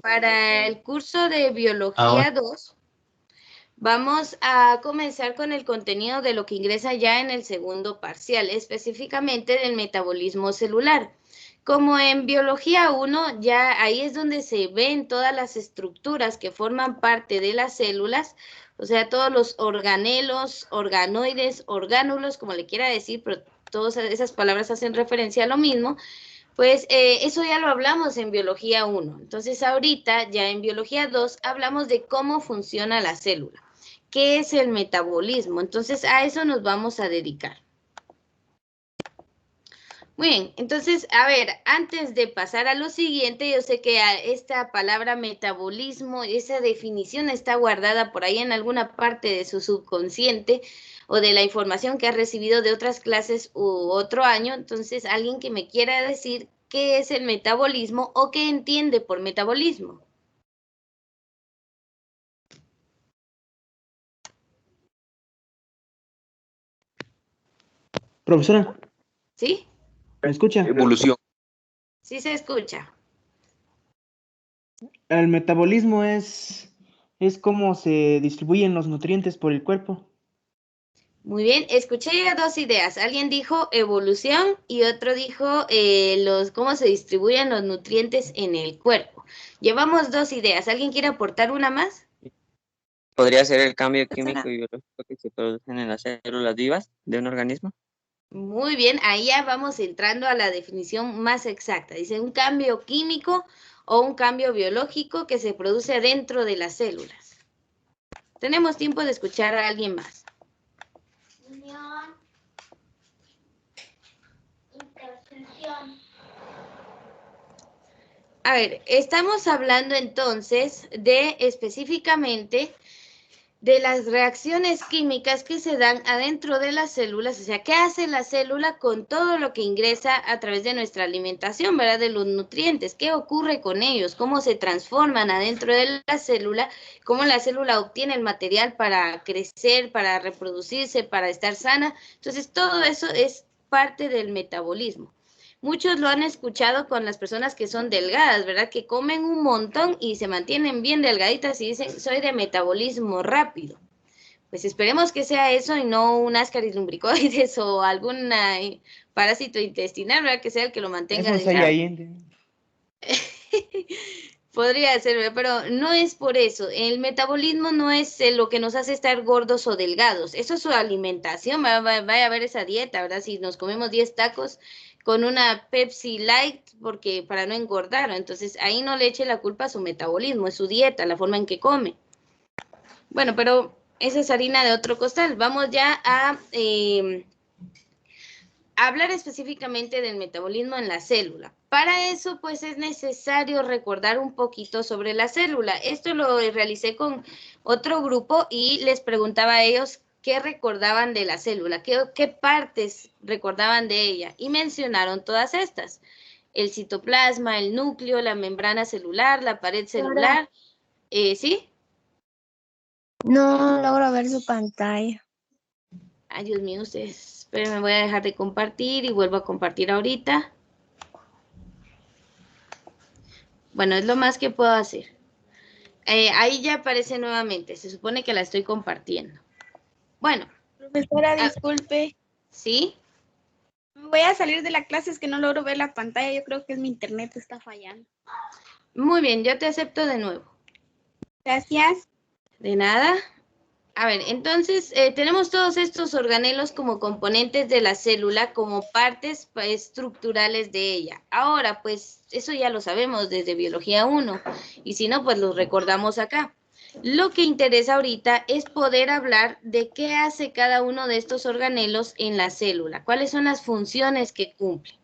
Para el curso de Biología 2, vamos a comenzar con el contenido de lo que ingresa ya en el segundo parcial, específicamente del metabolismo celular. Como en Biología 1, ya ahí es donde se ven todas las estructuras que forman parte de las células, o sea, todos los organelos, organoides, orgánulos, como le quiera decir, pero todas esas palabras hacen referencia a lo mismo. Pues eso ya lo hablamos en Biología 1. Entonces ahorita ya en Biología 2 hablamos de cómo funciona la célula. ¿Qué es el metabolismo? Entonces a eso nos vamos a dedicar. Muy bien, entonces, a ver, antes de pasar a lo siguiente, yo sé que esta palabra metabolismo, esa definición está guardada por ahí en alguna parte de su subconsciente o de la información que ha recibido de otras clases u otro año. Entonces, alguien que me quiera decir qué es el metabolismo o qué entiende por metabolismo. Profesora, ¿Sí? ¿me escucha? Evolución. Sí se escucha. El metabolismo es cómo se distribuyen los nutrientes por el cuerpo. Muy bien, escuché dos ideas. Alguien dijo evolución y otro dijo cómo se distribuyen los nutrientes en el cuerpo. Llevamos dos ideas. ¿Alguien quiere aportar una más? Podría ser el cambio químico y biológico que se producen en las células vivas de un organismo. Muy bien, ahí ya vamos entrando a la definición más exacta. Dice un cambio químico o un cambio biológico que se produce dentro de las células. Tenemos tiempo de escuchar a alguien más. Unión, interfusión. A ver, estamos hablando entonces de específicamente de las reacciones químicas que se dan adentro de las células, o sea, ¿qué hace la célula con todo lo que ingresa a través de nuestra alimentación, ¿verdad? De los nutrientes, ¿qué ocurre con ellos? ¿Cómo se transforman adentro de la célula? ¿Cómo la célula obtiene el material para crecer, para reproducirse, para estar sana? Entonces, todo eso es parte del metabolismo. Muchos lo han escuchado con las personas que son delgadas, ¿verdad? Que comen un montón y se mantienen bien delgaditas y dicen, soy de metabolismo rápido. Pues esperemos que sea eso y no un ascaris lumbricoides o algún parásito intestinal, ¿verdad? Que sea el que lo mantenga Es un delgado. Podría ser, ¿verdad? Pero no es por eso. El metabolismo no es lo que nos hace estar gordos o delgados. Eso es su alimentación. Vaya a ver esa dieta, ¿verdad? Si nos comemos 10 tacos con una Pepsi Light, porque para no engordar, ¿no? Entonces ahí no le eche la culpa a su metabolismo, es su dieta, la forma en que come. Bueno, pero esa es harina de otro costal. Vamos ya a hablar específicamente del metabolismo en la célula. Para eso, pues, es necesario recordar un poquito sobre la célula. Esto lo realicé con otro grupo y les preguntaba a ellos qué recordaban de la célula, qué partes recordaban de ella, y mencionaron todas estas: el citoplasma, el núcleo, la membrana celular, la pared celular. ¿Sí? No logro ver su pantalla. Ay, Dios mío, ustedes, espérenme, voy a dejar de compartir y vuelvo a compartir ahorita. Bueno, es lo más que puedo hacer. Ahí ya aparece nuevamente, se supone que la estoy compartiendo. Bueno. Profesora, disculpe. ¿Sí? Voy a salir de la clase, es que no logro ver la pantalla, yo creo que mi internet está fallando. Muy bien, yo te acepto de nuevo. Gracias. De nada. A ver, entonces tenemos todos estos organelos como componentes de la célula, como partes estructurales de ella. Ahora, pues eso ya lo sabemos desde Biología 1, y si no, pues lo recordamos acá. Lo que interesa ahorita es poder hablar de qué hace cada uno de estos organelos en la célula, cuáles son las funciones que cumplen.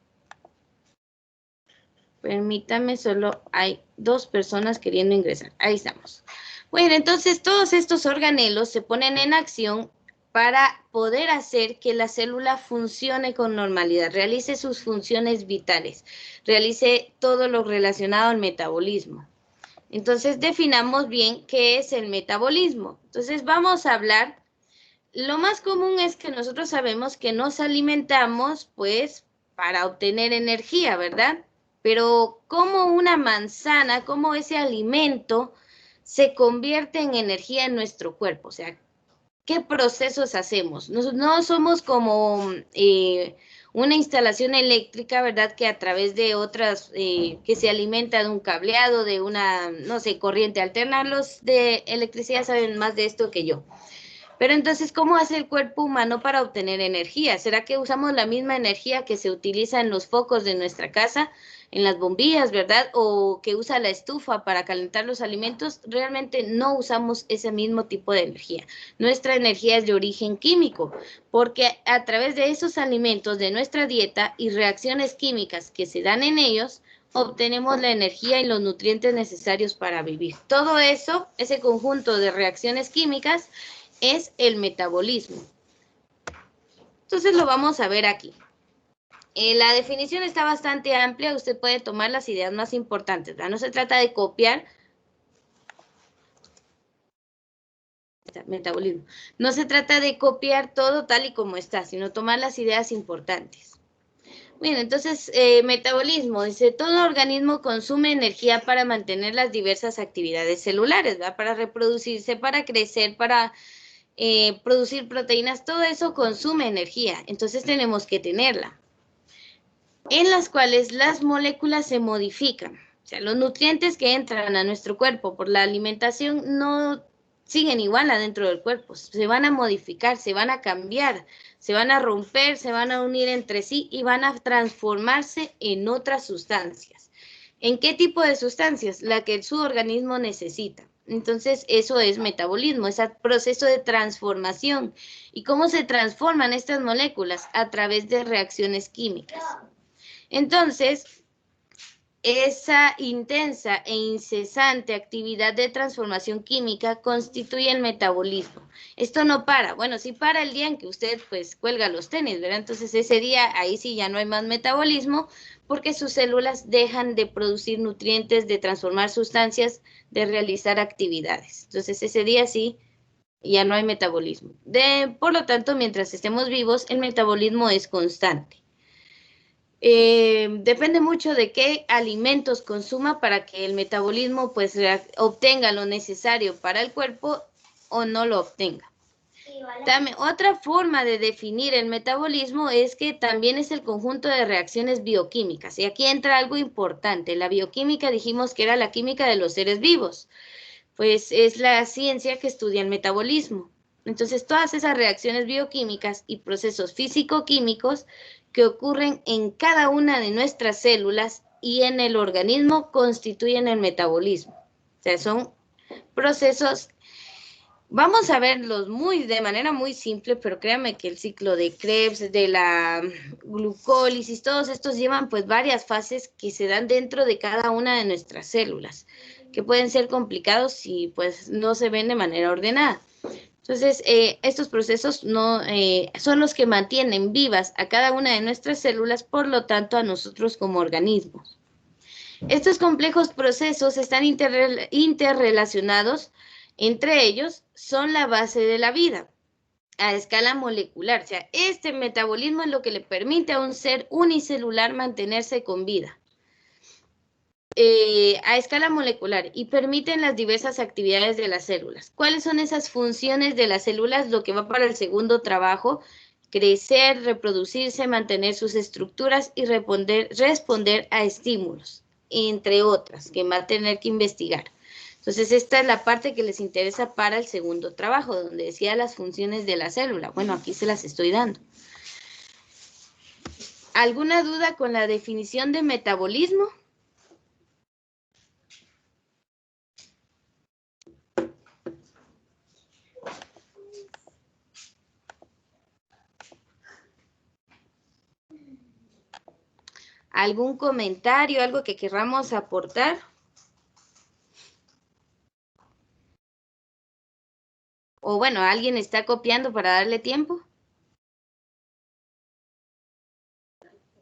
Permítame, solo hay 2 personas queriendo ingresar. Ahí estamos. Bueno, entonces todos estos organelos se ponen en acción para poder hacer que la célula funcione con normalidad, realice sus funciones vitales, realice todo lo relacionado al metabolismo. Entonces definamos bien qué es el metabolismo. Entonces vamos a hablar, lo más común es que nosotros sabemos que nos alimentamos pues para obtener energía, ¿verdad? pero cómo una manzana, cómo ese alimento se convierte en energía en nuestro cuerpo, o sea, ¿qué procesos hacemos? No somos como una instalación eléctrica, ¿verdad? Que a través de otras, que se alimenta de un cableado, de una, no sé, corriente alterna. Los de electricidad saben más de esto que yo. Pero entonces, ¿cómo hace el cuerpo humano para obtener energía? ¿Será que usamos la misma energía que se utiliza en los focos de nuestra casa, en las bombillas, verdad? ¿O que usa la estufa para calentar los alimentos? Realmente no usamos ese mismo tipo de energía. Nuestra energía es de origen químico, porque a través de esos alimentos de nuestra dieta y reacciones químicas que se dan en ellos, obtenemos la energía y los nutrientes necesarios para vivir. Todo eso, ese conjunto de reacciones químicas, es el metabolismo. Entonces lo vamos a ver aquí. La definición está bastante amplia, usted puede tomar las ideas más importantes, ¿verdad? No se trata de copiar metabolismo. No se trata de copiar todo tal y como está, sino tomar las ideas importantes. Bien, entonces, metabolismo, dice, todo organismo consume energía para mantener las diversas actividades celulares, ¿verdad? Para reproducirse, para crecer, para producir proteínas, todo eso consume energía, entonces tenemos que tenerla, en las cuales las moléculas se modifican. O sea, los nutrientes que entran a nuestro cuerpo por la alimentación no siguen igual adentro del cuerpo, se van a modificar, se van a cambiar, se van a romper, se van a unir entre sí y van a transformarse en otras sustancias. ¿En qué tipo de sustancias? La que su organismo necesita. Entonces, eso es metabolismo, ese proceso de transformación. ¿Y cómo se transforman estas moléculas? A través de reacciones químicas. Entonces, esa intensa e incesante actividad de transformación química constituye el metabolismo. Esto no para. Bueno, sí para el día en que usted pues cuelga los tenis, ¿verdad? Entonces ese día ahí sí ya no hay más metabolismo porque sus células dejan de producir nutrientes, de transformar sustancias, de realizar actividades. Entonces ese día sí ya no hay metabolismo. Por lo tanto, mientras estemos vivos, el metabolismo es constante. Depende mucho de qué alimentos consuma para que el metabolismo pues obtenga lo necesario para el cuerpo o no lo obtenga. También, otra forma de definir el metabolismo es que también es el conjunto de reacciones bioquímicas. Y aquí entra algo importante. La bioquímica dijimos que era la química de los seres vivos. Pues es la ciencia que estudia el metabolismo. Entonces, todas esas reacciones bioquímicas y procesos físico-químicos que ocurren en cada una de nuestras células y en el organismo constituyen el metabolismo. O sea, son procesos, vamos a verlos de manera muy simple, pero créanme que el ciclo de Krebs, de la glucólisis, todos estos llevan pues varias fases que se dan dentro de cada una de nuestras células, que pueden ser complicados si pues no se ven de manera ordenada. Entonces, estos procesos no, son los que mantienen vivas a cada una de nuestras células, por lo tanto, a nosotros como organismos. Estos complejos procesos están interrelacionados, entre ellos son la base de la vida a escala molecular. O sea, este metabolismo es lo que le permite a un ser unicelular mantenerse con vida. A escala molecular y permiten las diversas actividades de las células. ¿Cuáles son esas funciones de las células? Lo que va para el segundo trabajo: crecer, reproducirse, mantener sus estructuras y responder a estímulos, entre otras, que va a tener que investigar. Entonces, esta es la parte que les interesa para el segundo trabajo, donde decía las funciones de la célula. Bueno, aquí se las estoy dando. ¿Alguna duda con la definición de metabolismo? ¿Algún comentario, algo que querramos aportar? O bueno, ¿alguien está copiando para darle tiempo?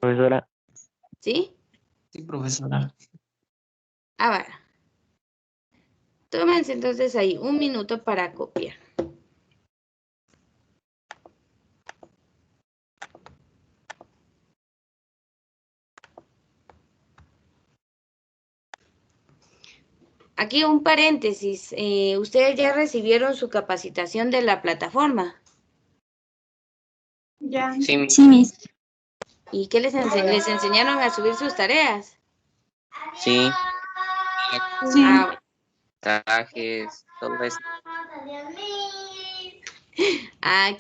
Profesora. ¿Sí? Sí, profesora. Ah, vaya. Tómense entonces ahí un minuto para copiar. Aquí un paréntesis. ¿Ustedes ya recibieron su capacitación de la plataforma? Ya. Sí, Miss. Sí, Miss. ¿Y qué les enseñaron a subir sus tareas? Sí, Sí. Ah, trajes, todo eso.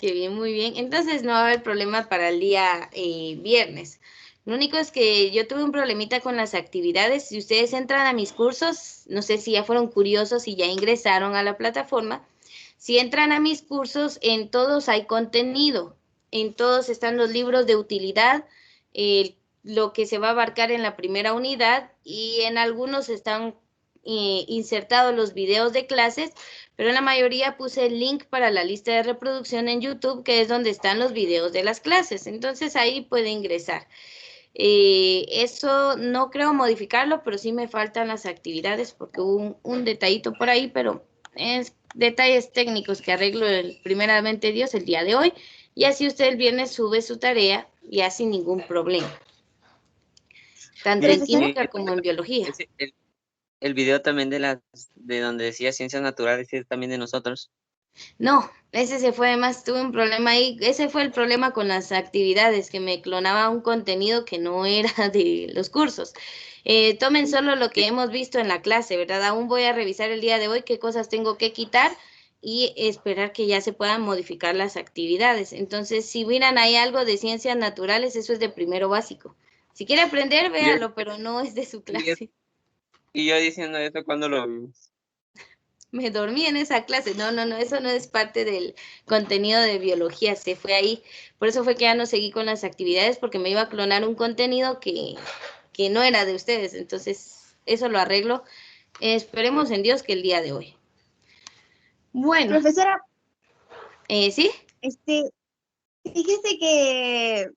qué bien, muy bien. Entonces no va a haber problema para el día viernes. Lo único es que yo tuve un problemita con las actividades. Si ustedes entran a mis cursos, no sé si ya fueron curiosos y ya ingresaron a la plataforma. Si entran a mis cursos, en todos hay contenido. En todos están los libros de utilidad, lo que se va a abarcar en la primera unidad y en algunos están insertados los videos de clases, pero en la mayoría puse el link para la lista de reproducción en YouTube, que es donde están los videos de las clases. Entonces ahí puede ingresar. Eso no creo modificarlo, pero sí me faltan las actividades porque hubo un detallito por ahí, pero es detalles técnicos que arreglo primeramente Dios el día de hoy, y así usted el viernes sube su tarea ya sin ningún problema, tanto en Profesora. química como en biología. El video también de donde decía ciencias naturales es también de nosotros. No, ese se fue, además tuve un problema ahí, ese fue el problema con las actividades, que me clonaba un contenido que no era de los cursos. Tomen solo lo que hemos visto en la clase, ¿verdad? Aún voy a revisar el día de hoy qué cosas tengo que quitar y esperar que ya se puedan modificar las actividades. Entonces, si miran ahí algo de ciencias naturales, eso es de primero básico. Si quiere aprender, véalo, pero no es de su clase. Y yo diciendo eso cuando lo vimos. Me dormí en esa clase. No, no, no, eso no es parte del contenido de biología, se fue ahí. Por eso fue que ya no seguí con las actividades, porque me iba a clonar un contenido que no era de ustedes. Entonces, eso lo arreglo. Esperemos en Dios que el día de hoy. Bueno, Profesora, ¿sí? fíjese que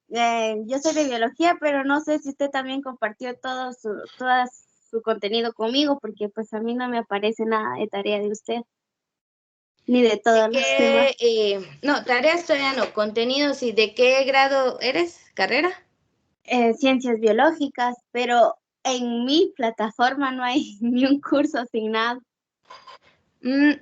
yo soy de biología, pero no sé si usted también compartió toda su contenido conmigo, porque pues a mí no me aparece nada de tarea de usted, ni de todos los demás. No, tareas todavía no, contenidos y ¿de qué grado eres? ¿Carrera? Ciencias biológicas, pero en mi plataforma no hay ni un curso asignado.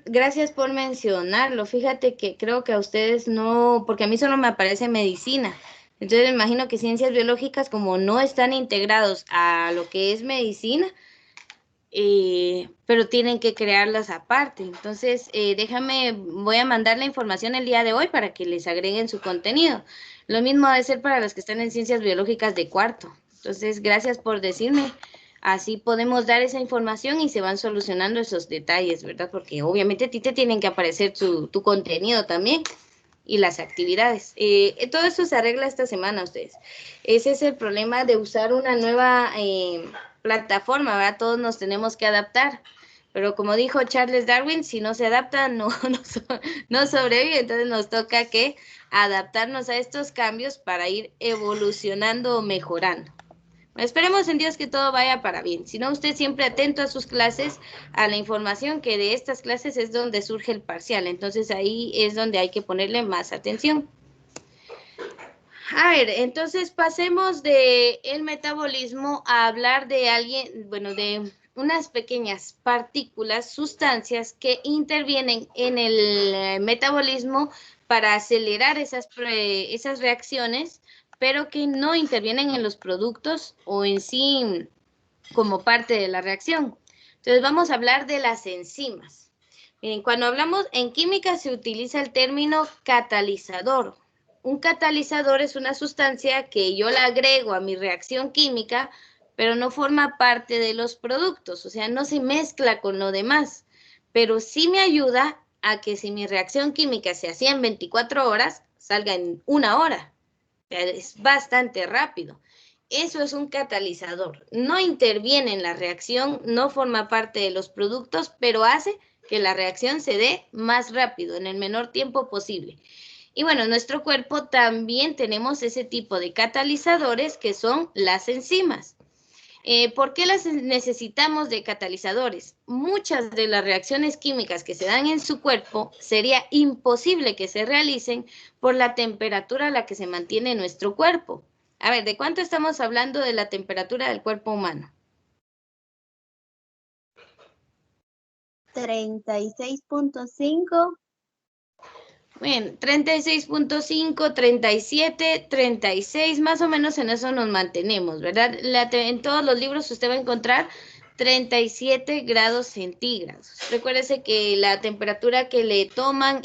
Gracias por mencionarlo. Fíjate que creo que a ustedes no, porque a mí solo me aparece medicina. Entonces me imagino que ciencias biológicas, como no están integrados a lo que es medicina, pero tienen que crearlas aparte. Entonces, voy a mandar la información el día de hoy para que les agreguen su contenido. Lo mismo debe ser para los que están en ciencias biológicas de cuarto. Entonces, gracias por decirme. Así podemos dar esa información y se van solucionando esos detalles, ¿verdad? Porque obviamente a ti te tienen que aparecer tu contenido también y las actividades. Todo eso se arregla esta semana, ustedes. Ese es el problema de usar una nueva plataforma, ¿verdad? Todos nos tenemos que adaptar. Pero como dijo Charles Darwin, si no se adapta, no sobrevive. Entonces nos toca que adaptarnos a estos cambios para ir evolucionando o mejorando. Esperemos en Dios que todo vaya para bien. Si no, usted siempre atento a sus clases, a la información que de estas clases es donde surge el parcial. Entonces ahí es donde hay que ponerle más atención. A ver, entonces pasemos de el metabolismo a hablar de de unas pequeñas partículas, sustancias que intervienen en el metabolismo para acelerar esas reacciones, pero que no intervienen en los productos o en sí como parte de la reacción. Entonces vamos a hablar de las enzimas. Miren, cuando hablamos en química se utiliza el término catalizador. Un catalizador es una sustancia que yo la agrego a mi reacción química, pero no forma parte de los productos, o sea, no se mezcla con lo demás, pero sí me ayuda a que si mi reacción química se hacía en 24 horas, salga en 1 hora. O sea, es bastante rápido. Eso es un catalizador. No interviene en la reacción, no forma parte de los productos, pero hace que la reacción se dé más rápido, en el menor tiempo posible. Y bueno, en nuestro cuerpo también tenemos ese tipo de catalizadores que son las enzimas. ¿Por qué las necesitamos de catalizadores? Muchas de las reacciones químicas que se dan en su cuerpo sería imposible que se realicen por la temperatura a la que se mantiene nuestro cuerpo. A ver, ¿de cuánto estamos hablando de la temperatura del cuerpo humano? 36.5. Bien, 36.5, 37, 36, más o menos en eso nos mantenemos, ¿verdad? En todos los libros usted va a encontrar 37 grados centígrados. Recuérdese que la temperatura que le toman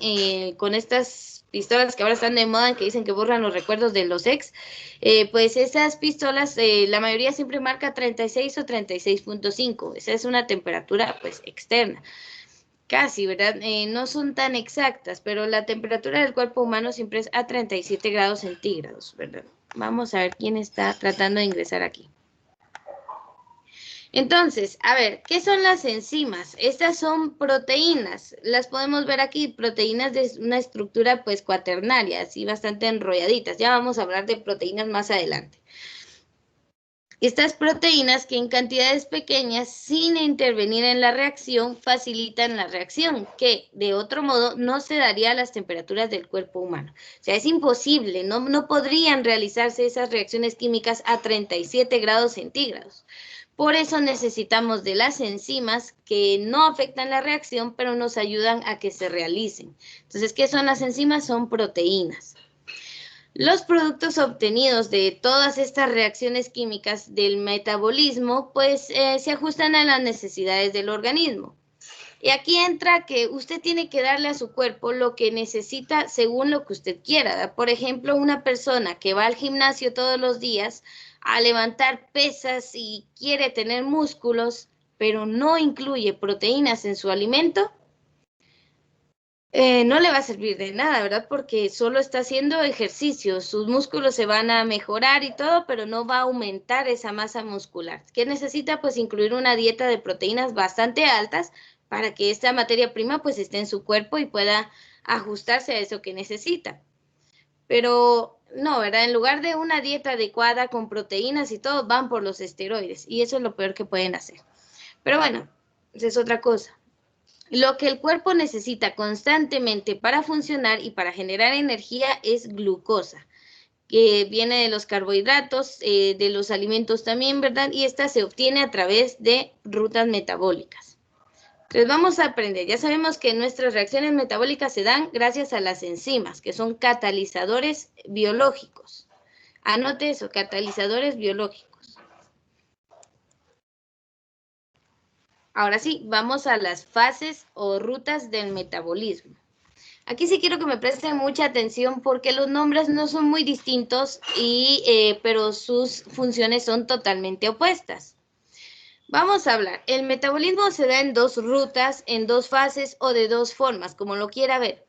con estas pistolas que ahora están de moda, que dicen que borran los recuerdos de los ex, pues esas pistolas, la mayoría siempre marca 36 o 36.5. Esa es una temperatura pues externa. Casi, ¿verdad? No son tan exactas, pero la temperatura del cuerpo humano siempre es a 37 grados centígrados, ¿verdad? Vamos a ver quién está tratando de ingresar aquí. Entonces, a ver, ¿qué son las enzimas? Estas son proteínas, las podemos ver aquí, proteínas de una estructura pues cuaternaria, así bastante enrolladitas. Ya vamos a hablar de proteínas más adelante. Estas proteínas que en cantidades pequeñas, sin intervenir en la reacción, facilitan la reacción, que de otro modo no se daría a las temperaturas del cuerpo humano. O sea, es imposible, no podrían realizarse esas reacciones químicas a 37 grados centígrados. Por eso necesitamos de las enzimas que no afectan la reacción, pero nos ayudan a que se realicen. Entonces, ¿qué son las enzimas? Son proteínas. Los productos obtenidos de todas estas reacciones químicas del metabolismo, pues se ajustan a las necesidades del organismo. Y aquí entra que usted tiene que darle a su cuerpo lo que necesita según lo que usted quiera. Por ejemplo, una persona que va al gimnasio todos los días a levantar pesas y quiere tener músculos, pero no incluye proteínas en su alimento, no le va a servir de nada, ¿verdad? Porque solo está haciendo ejercicio, sus músculos se van a mejorar y todo, pero no va a aumentar esa masa muscular. ¿Qué necesita? Pues incluir una dieta de proteínas bastante altas para que esta materia prima pues esté en su cuerpo y pueda ajustarse a eso que necesita. Pero no, ¿verdad? En lugar de una dieta adecuada con proteínas y todo, van por los esteroides y eso es lo peor que pueden hacer. Pero bueno, esa es otra cosa. Lo que el cuerpo necesita constantemente para funcionar y para generar energía es glucosa, que viene de los carbohidratos, de los alimentos también, ¿verdad? Y esta se obtiene a través de rutas metabólicas. Entonces vamos a aprender, ya sabemos que nuestras reacciones metabólicas se dan gracias a las enzimas, que son catalizadores biológicos. Anote eso, catalizadores biológicos. Ahora sí, vamos a las fases o rutas del metabolismo. Aquí sí quiero que me presten mucha atención porque los nombres no son muy distintos, pero sus funciones son totalmente opuestas. Vamos a hablar, el metabolismo se da en dos rutas, en dos fases o de dos formas, como lo quiera ver.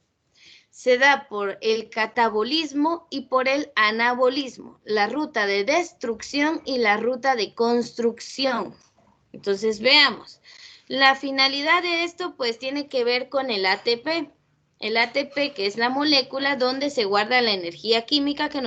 Se da por el catabolismo y por el anabolismo, la ruta de destrucción y la ruta de construcción. Entonces veamos. La finalidad de esto pues tiene que ver con el ATP. El ATP, que es la molécula donde se guarda la energía química que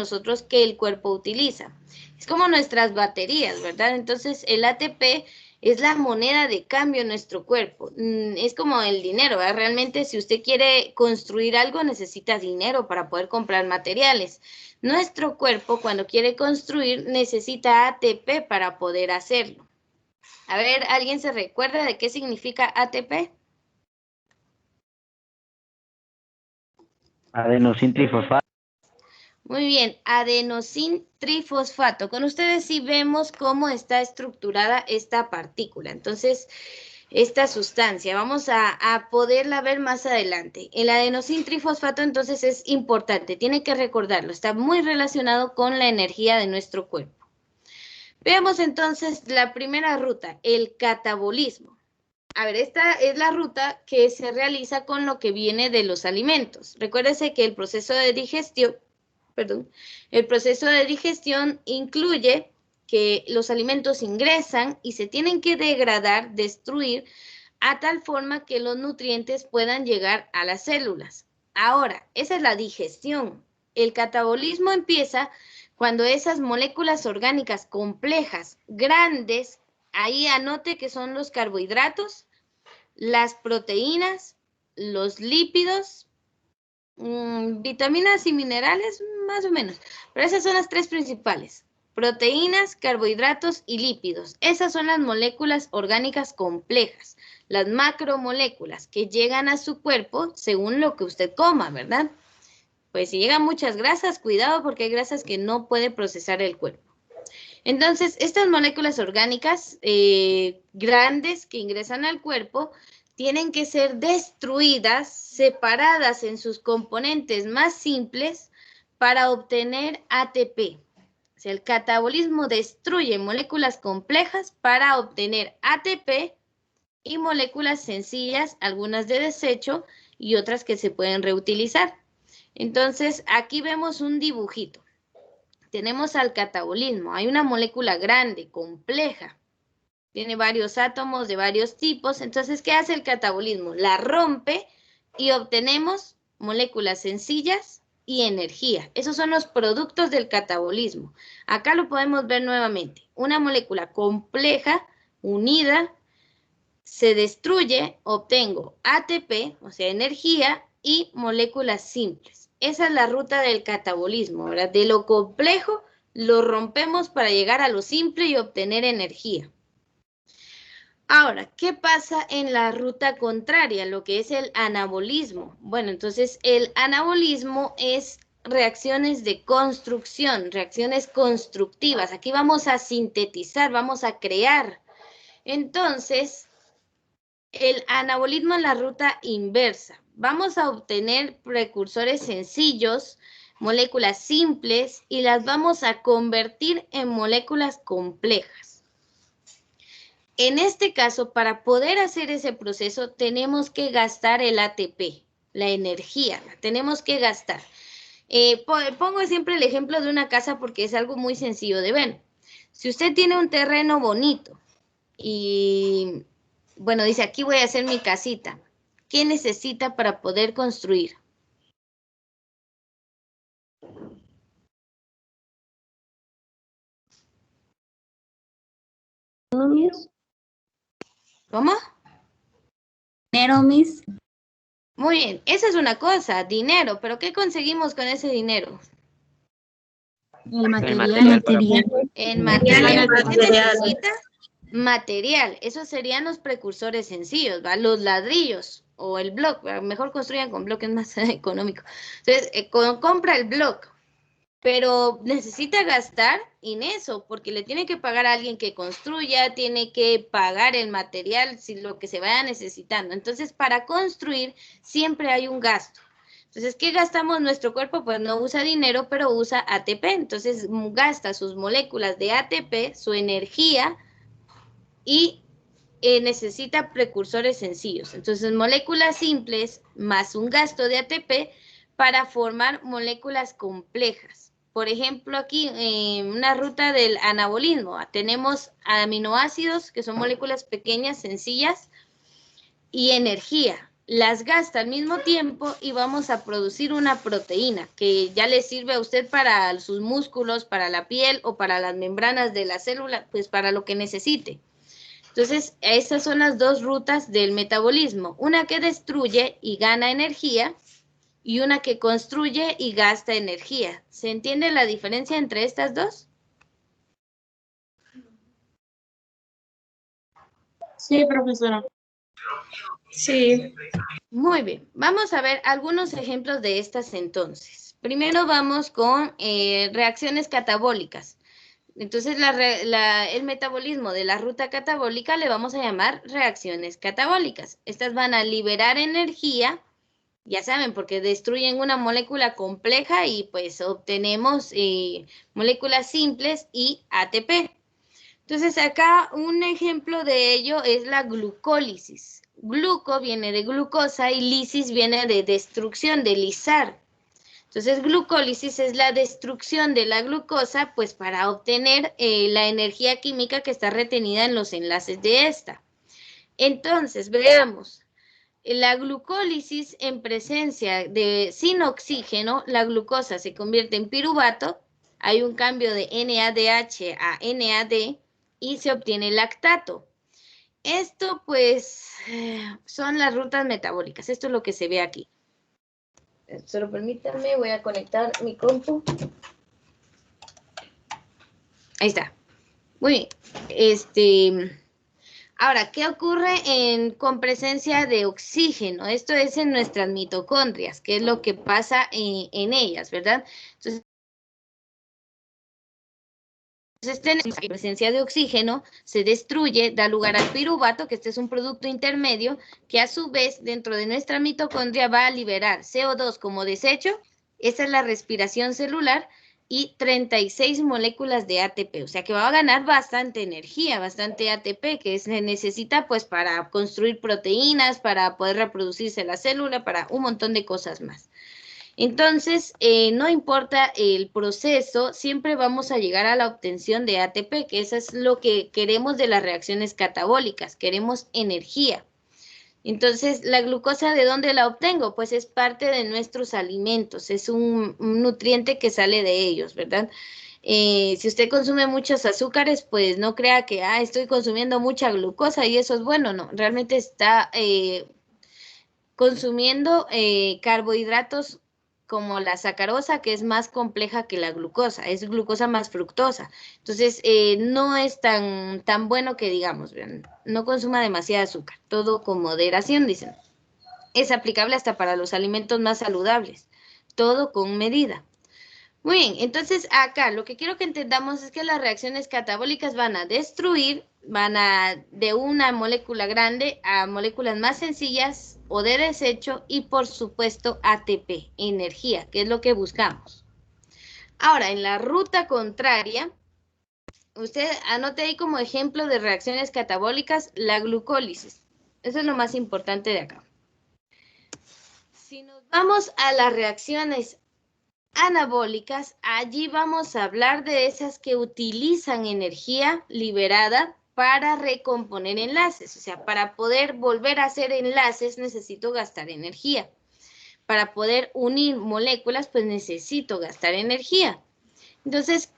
el cuerpo utiliza. Es como nuestras baterías, ¿verdad? Entonces el ATP es la moneda de cambio en nuestro cuerpo. Es como el dinero, ¿verdad? Realmente si usted quiere construir algo necesita dinero para poder comprar materiales. Nuestro cuerpo cuando quiere construir necesita ATP para poder hacerlo. A ver, ¿alguien se recuerda de qué significa ATP? Adenosín trifosfato. Muy bien, adenosín trifosfato. Con ustedes sí vemos cómo está estructurada esta partícula. Entonces, esta sustancia, vamos a poderla ver más adelante. El adenosín trifosfato entonces es importante, tiene que recordarlo, está muy relacionado con la energía de nuestro cuerpo. Veamos entonces la primera ruta, el catabolismo. A ver, esta es la ruta que se realiza con lo que viene de los alimentos. Recuérdese que el proceso de digestión incluye que los alimentos ingresan y se tienen que degradar, destruir, a tal forma que los nutrientes puedan llegar a las células. Ahora, esa es la digestión. El catabolismo empieza cuando esas moléculas orgánicas complejas, grandes, ahí anote que son los carbohidratos, las proteínas, los lípidos, vitaminas y minerales, más o menos. Pero esas son las tres principales. proteínas, carbohidratos y lípidos. Esas son las moléculas orgánicas complejas, las macromoléculas que llegan a su cuerpo según lo que usted coma, ¿verdad? Pues si llegan muchas grasas, cuidado porque hay grasas que no puede procesar el cuerpo. Entonces, estas moléculas orgánicas grandes que ingresan al cuerpo tienen que ser destruidas, separadas en sus componentes más simples para obtener ATP. O sea, el catabolismo destruye moléculas complejas para obtener ATP y moléculas sencillas, algunas de desecho y otras que se pueden reutilizar. Entonces, aquí vemos un dibujito. Tenemos al catabolismo. Hay una molécula grande, compleja. Tiene varios átomos de varios tipos. Entonces, ¿qué hace el catabolismo? La rompe y obtenemos moléculas sencillas y energía. Esos son los productos del catabolismo. Acá lo podemos ver nuevamente. Una molécula compleja, unida, se destruye, obtengo ATP, o sea, energía, y moléculas simples. Esa es la ruta del catabolismo, ¿verdad? De lo complejo lo rompemos para llegar a lo simple y obtener energía. Ahora, ¿qué pasa en la ruta contraria, lo que es el anabolismo? Bueno, entonces el anabolismo es reacciones de construcción, reacciones constructivas. Aquí vamos a sintetizar, vamos a crear. Entonces, el anabolismo en la ruta inversa. Vamos a obtener precursores sencillos, moléculas simples, y las vamos a convertir en moléculas complejas. En este caso, para poder hacer ese proceso, tenemos que gastar el ATP, la energía, la tenemos que gastar. Pongo siempre el ejemplo de una casa porque es algo muy sencillo de ver. Si usted tiene un terreno bonito y, bueno, dice, aquí voy a hacer mi casita, ¿qué necesita para poder construir? ¿Cómo? Dinero, Miss. Muy bien, esa es una cosa, dinero, pero ¿qué conseguimos con ese dinero? El material para En material. material. ¿Qué necesita? Material. Esos serían los precursores sencillos, ¿va? Los ladrillos o el bloque. Mejor construyan con bloques más económico. Entonces, compra el bloque, pero necesita gastar en eso, porque le tiene que pagar a alguien que construya, tiene que pagar el material, si lo que se vaya necesitando. Entonces, para construir siempre hay un gasto. Entonces, ¿qué gastamos nuestro cuerpo? Pues no usa dinero, pero usa ATP. Entonces, gasta sus moléculas de ATP, su energía, y necesita precursores sencillos. Entonces, moléculas simples más un gasto de ATP para formar moléculas complejas. Por ejemplo, aquí en una ruta del anabolismo tenemos aminoácidos, que son moléculas pequeñas, sencillas, y energía. Las gasta al mismo tiempo y vamos a producir una proteína que ya le sirve a usted para sus músculos, para la piel o para las membranas de la célula, pues para lo que necesite. Entonces, esas son las dos rutas del metabolismo. Una que destruye y gana energía y una que construye y gasta energía. ¿Se entiende la diferencia entre estas dos? Sí, profesora. Sí. Muy bien. Vamos a ver algunos ejemplos de estas entonces. Primero vamos con reacciones catabólicas. Entonces, el metabolismo de la ruta catabólica le vamos a llamar reacciones catabólicas. Estas van a liberar energía, ya saben, porque destruyen una molécula compleja y pues obtenemos moléculas simples y ATP. Entonces, acá un ejemplo de ello es la glucólisis. Gluco viene de glucosa y lisis viene de destrucción, de lisar. Entonces, glucólisis es la destrucción de la glucosa, pues para obtener la energía química que está retenida en los enlaces de esta. Entonces, veamos. La glucólisis en presencia de sin oxígeno, la glucosa se convierte en piruvato, hay un cambio de NADH a NAD y se obtiene lactato. Esto, pues, son las rutas metabólicas. Esto es lo que se ve aquí. Solo permítanme, voy a conectar mi compu. Ahí está. Muy bien. Ahora, ¿qué ocurre con presencia de oxígeno? Esto es en nuestras mitocondrias, ¿qué es lo que pasa en ellas, verdad? Entonces, tenemos presencia de oxígeno, se destruye, da lugar al piruvato, que este es un producto intermedio, que a su vez, dentro de nuestra mitocondria va a liberar CO2 como desecho, esa es la respiración celular, y 36 moléculas de ATP, o sea que va a ganar bastante energía, bastante ATP, que se necesita pues para construir proteínas, para poder reproducirse la célula, para un montón de cosas más. Entonces, no importa el proceso, siempre vamos a llegar a la obtención de ATP, que eso es lo que queremos de las reacciones catabólicas, queremos energía. Entonces, ¿la glucosa de dónde la obtengo? Pues es parte de nuestros alimentos, es un nutriente que sale de ellos, ¿verdad? Si usted consume muchos azúcares, pues no crea que estoy consumiendo mucha glucosa y eso es bueno, no, realmente está consumiendo carbohidratos como la sacarosa, que es más compleja que la glucosa, es glucosa más fructosa. Entonces, no es tan bueno que digamos, no consuma demasiada azúcar, todo con moderación, dicen. Es aplicable hasta para los alimentos más saludables, todo con medida. Muy bien, entonces acá lo que quiero que entendamos es que las reacciones catabólicas van a destruir, de una molécula grande a moléculas más sencillas o de desecho y por supuesto ATP, energía, que es lo que buscamos. Ahora, en la ruta contraria, usted anote ahí como ejemplo de reacciones catabólicas la glucólisis. Eso es lo más importante de acá. Si nos vamos a las reacciones anabólicas, allí vamos a hablar de esas que utilizan energía liberada para recomponer enlaces. O sea, para poder volver a hacer enlaces necesito gastar energía. Para poder unir moléculas, pues necesito gastar energía. Entonces,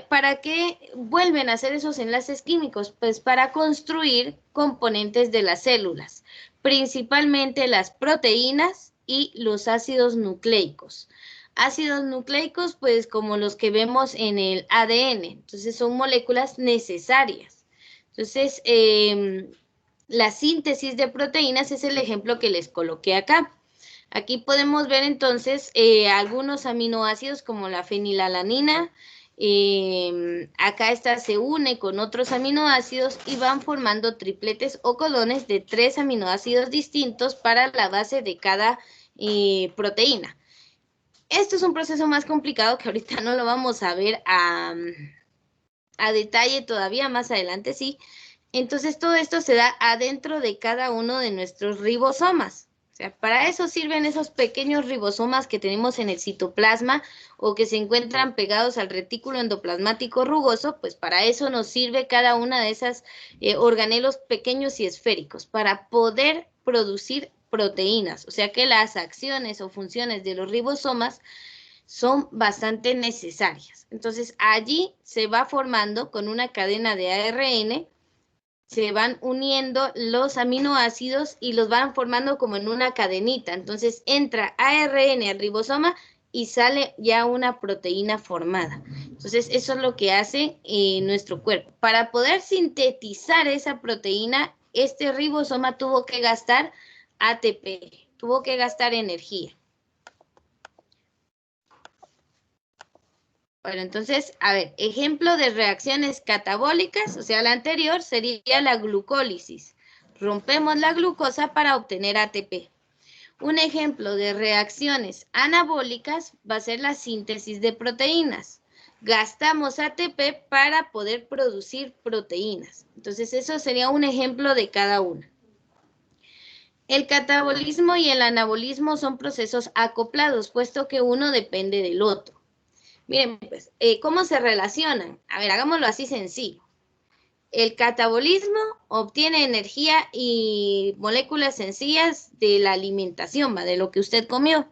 ¿para qué vuelven a hacer esos enlaces químicos? Pues para construir componentes de las células, principalmente las proteínas y los ácidos nucleicos. Ácidos nucleicos, pues como los que vemos en el ADN, entonces son moléculas necesarias. Entonces, la síntesis de proteínas es el ejemplo que les coloqué acá. Aquí podemos ver entonces algunos aminoácidos como la fenilalanina. Acá esta se une con otros aminoácidos y van formando tripletes o codones de 3 aminoácidos distintos para la base de cada proteína. Esto es un proceso más complicado que ahorita no lo vamos a ver a detalle todavía, más adelante sí. Entonces todo esto se da adentro de cada uno de nuestros ribosomas. O sea, para eso sirven esos pequeños ribosomas que tenemos en el citoplasma o que se encuentran pegados al retículo endoplasmático rugoso, pues para eso nos sirve cada una de esas organelos pequeños y esféricos, para poder producir proteínas. O sea que las acciones o funciones de los ribosomas son bastante necesarias. Entonces allí se va formando con una cadena de ARN, se van uniendo los aminoácidos y los van formando como en una cadenita. Entonces entra ARN al ribosoma y sale ya una proteína formada. Entonces eso es lo que hace nuestro cuerpo. Para poder sintetizar esa proteína, este ribosoma tuvo que gastar ATP, tuvo que gastar energía. Bueno, entonces, a ver, ejemplo de reacciones catabólicas, o sea, la anterior sería la glucólisis. Rompemos la glucosa para obtener ATP. Un ejemplo de reacciones anabólicas va a ser la síntesis de proteínas. Gastamos ATP para poder producir proteínas. Entonces, eso sería un ejemplo de cada una. El catabolismo y el anabolismo son procesos acoplados, puesto que uno depende del otro. Miren, pues, ¿cómo se relacionan? A ver, hagámoslo así sencillo. El catabolismo obtiene energía y moléculas sencillas de la alimentación, de lo que usted comió.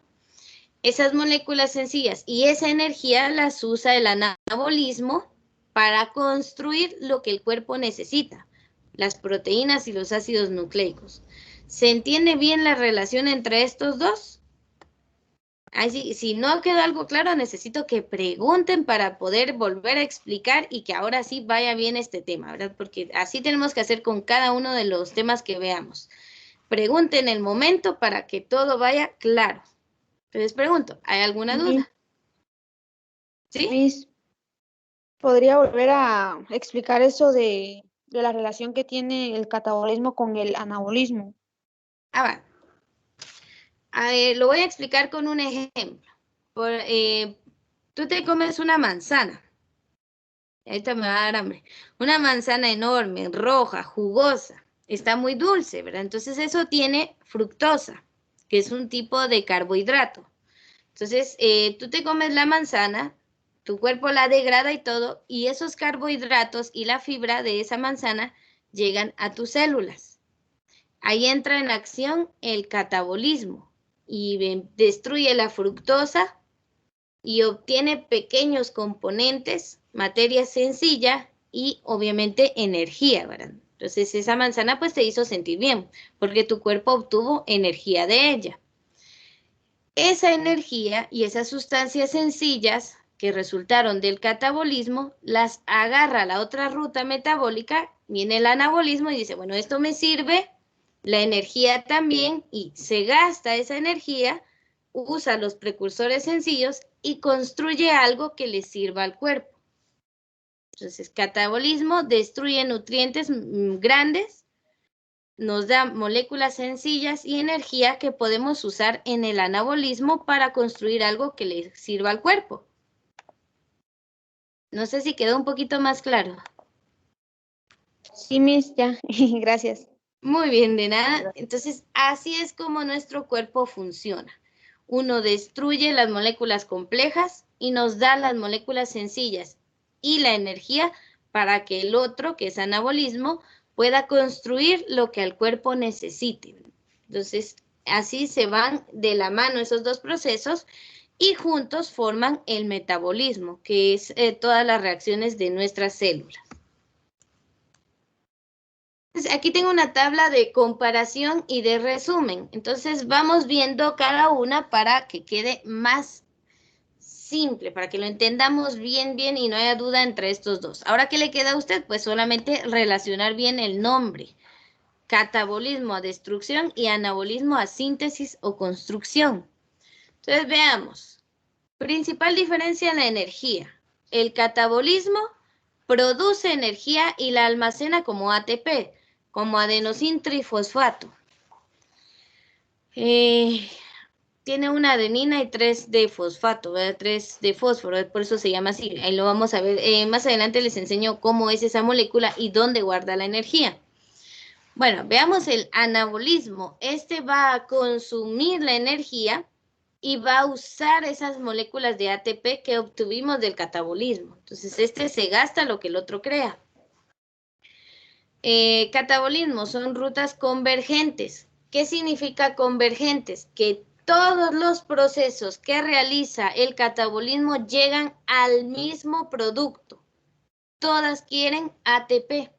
Esas moléculas sencillas y esa energía las usa el anabolismo para construir lo que el cuerpo necesita, las proteínas y los ácidos nucleicos. ¿Se entiende bien la relación entre estos dos? Ahí si no quedó algo claro, necesito que pregunten para poder volver a explicar y que ahora sí vaya bien este tema, ¿verdad? Porque así tenemos que hacer con cada uno de los temas que veamos. Pregunten el momento para que todo vaya claro. Entonces pregunto, ¿hay alguna duda? ¿Sí? Miss, ¿podría volver a explicar eso de la relación que tiene el catabolismo con el anabolismo? Va. A ver, lo voy a explicar con un ejemplo. Tú te comes una manzana. Ahorita me va a dar hambre. Una manzana enorme, roja, jugosa. Está muy dulce, ¿verdad? Entonces eso tiene fructosa, que es un tipo de carbohidrato. Entonces, tú te comes la manzana, tu cuerpo la degrada y todo, y esos carbohidratos y la fibra de esa manzana llegan a tus células. Ahí entra en acción el catabolismo y destruye la fructosa y obtiene pequeños componentes, materia sencilla y obviamente energía, ¿verdad? Entonces esa manzana pues te hizo sentir bien porque tu cuerpo obtuvo energía de ella. Esa energía y esas sustancias sencillas que resultaron del catabolismo las agarra la otra ruta metabólica, viene el anabolismo y dice, bueno, esto me sirve, la energía también, y se gasta esa energía, usa los precursores sencillos y construye algo que le sirva al cuerpo. Entonces, catabolismo destruye nutrientes grandes, nos da moléculas sencillas y energía que podemos usar en el anabolismo para construir algo que le sirva al cuerpo. No sé si quedó un poquito más claro. Sí, Miss, ya. Gracias. Muy bien, de nada. Entonces, así es como nuestro cuerpo funciona. Uno destruye las moléculas complejas y nos da las moléculas sencillas y la energía para que el otro, que es anabolismo, pueda construir lo que el cuerpo necesite. Entonces, así se van de la mano esos dos procesos y juntos forman el metabolismo, que es todas las reacciones de nuestras células. Aquí tengo una tabla de comparación y de resumen. Entonces vamos viendo cada una para que quede más simple, para que lo entendamos bien y no haya duda entre estos dos. Ahora, ¿qué le queda a usted? Pues solamente relacionar bien el nombre. Catabolismo a destrucción y anabolismo a síntesis o construcción. Entonces veamos. Principal diferencia en la energía. El catabolismo produce energía y la almacena como ATP, como adenosín trifosfato. Tiene una adenina y 3 de fosfato, ¿verdad? 3 de fósforo, por eso se llama así. Ahí lo vamos a ver. Más adelante les enseño cómo es esa molécula y dónde guarda la energía. Bueno, veamos el anabolismo. Este va a consumir la energía y va a usar esas moléculas de ATP que obtuvimos del catabolismo. Entonces, este se gasta lo que el otro crea. Catabolismo son rutas convergentes. ¿Qué significa convergentes? Que todos los procesos que realiza el catabolismo llegan al mismo producto. Todas quieren ATP.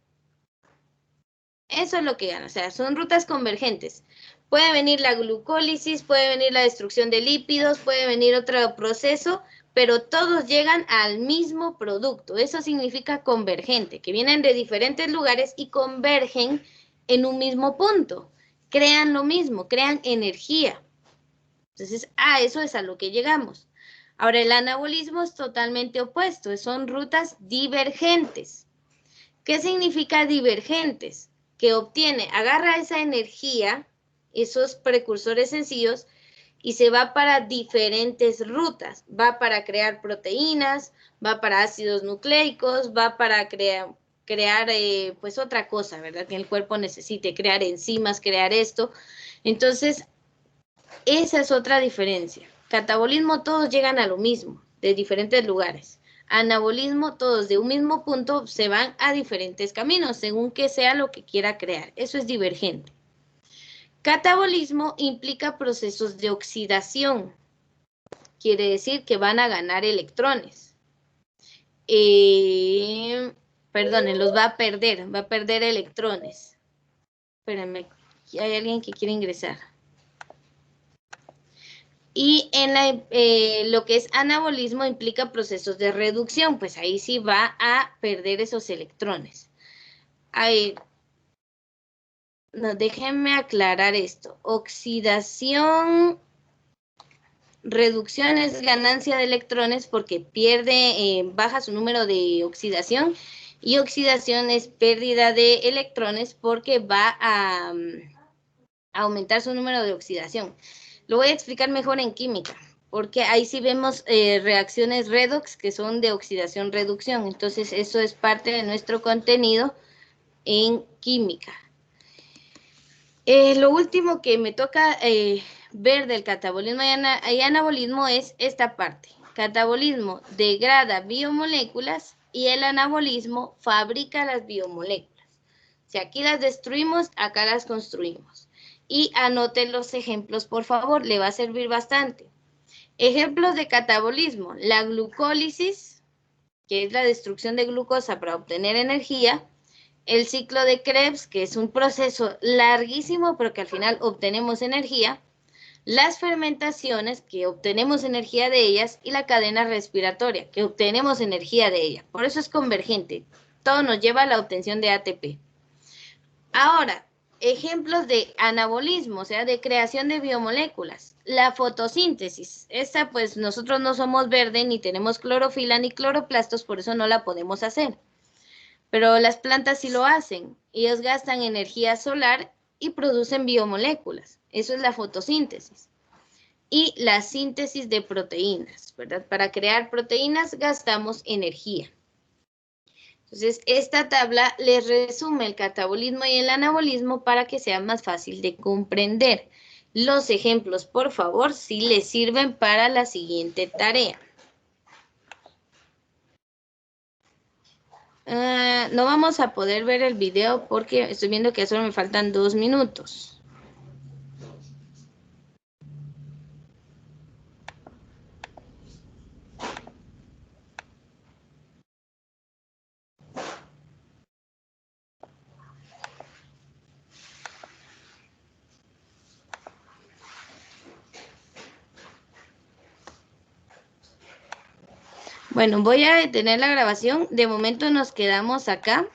Eso es lo que gana, o sea, son rutas convergentes. Puede venir la glucólisis, puede venir la destrucción de lípidos, puede venir otro proceso, pero todos llegan al mismo producto. Eso significa convergente, que vienen de diferentes lugares y convergen en un mismo punto. Crean lo mismo, crean energía. Entonces, eso es a lo que llegamos. Ahora, el anabolismo es totalmente opuesto, son rutas divergentes. ¿Qué significa divergentes? Que obtiene, agarra esa energía, esos precursores sencillos, y se va para diferentes rutas. Va para crear proteínas, va para ácidos nucleicos, va para crear pues otra cosa, ¿verdad? Que el cuerpo necesite, crear enzimas, crear esto. Entonces, esa es otra diferencia. Catabolismo, todos llegan a lo mismo, de diferentes lugares. Anabolismo, todos de un mismo punto se van a diferentes caminos, según que sea lo que quiera crear. Eso es divergente. Catabolismo implica procesos de oxidación. Quiere decir que van a ganar electrones. Perdonen, los va a perder electrones. Espérenme, hay alguien que quiere ingresar. Y en lo que es anabolismo implica procesos de reducción, pues ahí sí va a perder esos electrones. Ahí, no, déjenme aclarar esto. Oxidación, reducción es ganancia de electrones porque pierde, baja su número de oxidación, y oxidación es pérdida de electrones porque va a aumentar su número de oxidación. Lo voy a explicar mejor en química, porque ahí sí vemos reacciones redox que son de oxidación-reducción. Entonces, eso es parte de nuestro contenido en química. Lo último que me toca ver del catabolismo y anabolismo es esta parte. Catabolismo degrada biomoléculas y el anabolismo fabrica las biomoléculas. Si aquí las destruimos, acá las construimos. Y anoten los ejemplos, por favor, le va a servir bastante. Ejemplos de catabolismo: la glucólisis, que es la destrucción de glucosa para obtener energía; el ciclo de Krebs, que es un proceso larguísimo, pero que al final obtenemos energía; las fermentaciones, que obtenemos energía de ellas; y la cadena respiratoria, que obtenemos energía de ella. Por eso es convergente. Todo nos lleva a la obtención de ATP. Ahora, ejemplos de anabolismo, o sea, de creación de biomoléculas. La fotosíntesis. Esta, pues, nosotros no somos verde, ni tenemos clorofila, ni cloroplastos, por eso no la podemos hacer. Pero las plantas sí lo hacen. Ellos gastan energía solar y producen biomoléculas. Eso es la fotosíntesis. Y la síntesis de proteínas, ¿verdad? Para crear proteínas gastamos energía. Entonces, esta tabla les resume el catabolismo y el anabolismo para que sea más fácil de comprender. Los ejemplos, por favor, sí les sirven para la siguiente tarea. No vamos a poder ver el video porque estoy viendo que solo me faltan 2 minutos. Bueno, voy a detener la grabación. De momento nos quedamos acá.